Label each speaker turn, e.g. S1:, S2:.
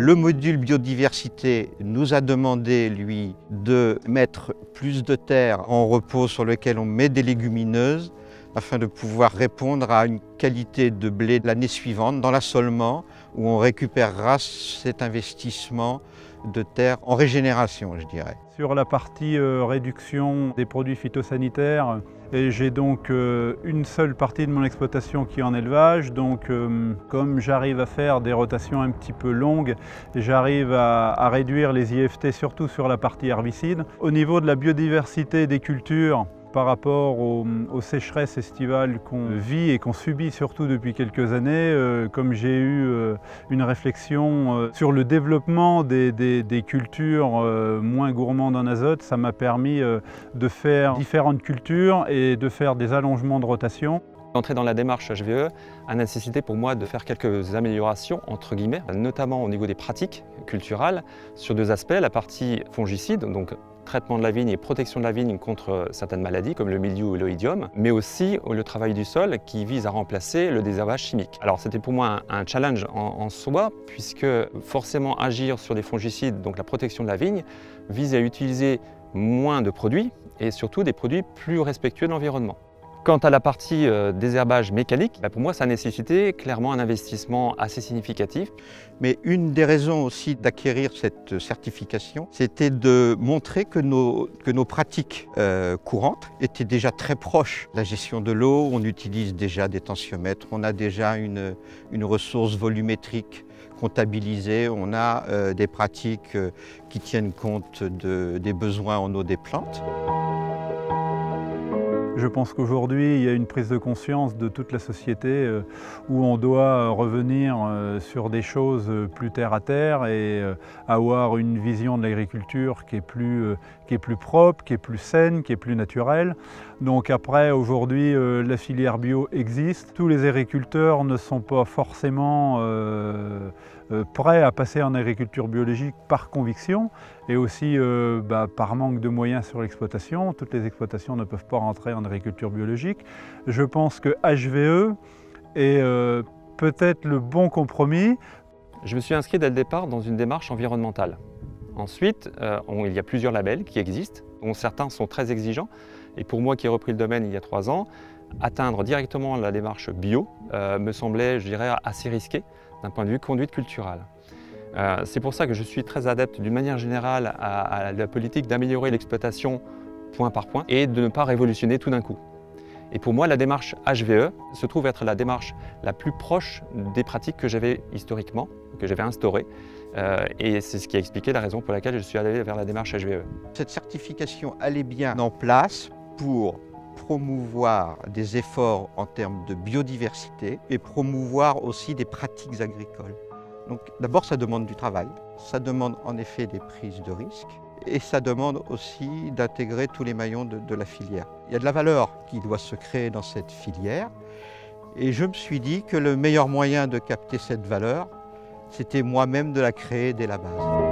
S1: Le module biodiversité nous a demandé, lui, de mettre plus de terre en repos sur lequel on met des légumineuses afin de pouvoir répondre à une qualité de blé l'année suivante dans l'assolement où on récupérera cet investissement de terre en régénération, je dirais.
S2: Sur la partie réduction des produits phytosanitaires, j'ai donc une seule partie de mon exploitation qui est en élevage. Donc comme j'arrive à faire des rotations un petit peu longues, j'arrive à réduire les IFT surtout sur la partie herbicide. Au niveau de la biodiversité des cultures, par rapport aux sécheresses estivales qu'on vit et qu'on subit surtout depuis quelques années, comme j'ai eu une réflexion sur le développement des cultures moins gourmandes en azote, ça m'a permis de faire différentes cultures et de faire des allongements de rotation.
S3: Entrer dans la démarche HVE a nécessité pour moi de faire quelques améliorations, entre guillemets, notamment au niveau des pratiques culturales, sur deux aspects, la partie fongicide, donc traitement de la vigne et protection de la vigne contre certaines maladies comme le mildiou ou l'oïdium, mais aussi le travail du sol qui vise à remplacer le désherbage chimique. Alors c'était pour moi un challenge en soi, puisque forcément agir sur des fongicides, donc la protection de la vigne, vise à utiliser moins de produits et surtout des produits plus respectueux de l'environnement. Quant à la partie désherbage mécanique, pour moi ça a nécessité clairement un investissement assez significatif.
S1: Mais une des raisons aussi d'acquérir cette certification, c'était de montrer que nos pratiques courantes étaient déjà très proches. La gestion de l'eau, on utilise déjà des tensiomètres, on a déjà une ressource volumétrique comptabilisée, on a des pratiques qui tiennent compte des besoins en eau des plantes.
S2: Je pense qu'aujourd'hui, il y a une prise de conscience de toute la société où on doit revenir sur des choses plus terre à terre et avoir une vision de l'agriculture qui est plus propre, qui est plus saine, qui est plus naturelle. Donc après, aujourd'hui, la filière bio existe. Tous les agriculteurs ne sont pas forcément prêts à passer en agriculture biologique par conviction et aussi par manque de moyens sur l'exploitation. Toutes les exploitations ne peuvent pas rentrer en agriculture biologique. Je pense que HVE est peut-être le bon compromis.
S3: Je me suis inscrit dès le départ dans une démarche environnementale. Ensuite, il y a plusieurs labels qui existent, dont certains sont très exigeants. Et pour moi qui ai repris le domaine il y a 3 ans, atteindre directement la démarche bio me semblait, je dirais, assez risqué d'un point de vue conduite culturelle. C'est pour ça que je suis très adepte d'une manière générale à la politique d'améliorer l'exploitation point par point et de ne pas révolutionner tout d'un coup. Et pour moi, la démarche HVE se trouve être la démarche la plus proche des pratiques que j'avais historiquement, que j'avais instaurées. Et c'est ce qui a expliqué la raison pour laquelle je suis allé vers la démarche HVE.
S1: Cette certification, elle est bien en place pour promouvoir des efforts en termes de biodiversité et promouvoir aussi des pratiques agricoles. Donc d'abord, ça demande du travail, ça demande en effet des prises de risques et ça demande aussi d'intégrer tous les maillons de la filière. Il y a de la valeur qui doit se créer dans cette filière et je me suis dit que le meilleur moyen de capter cette valeur, c'était moi-même de la créer dès la base.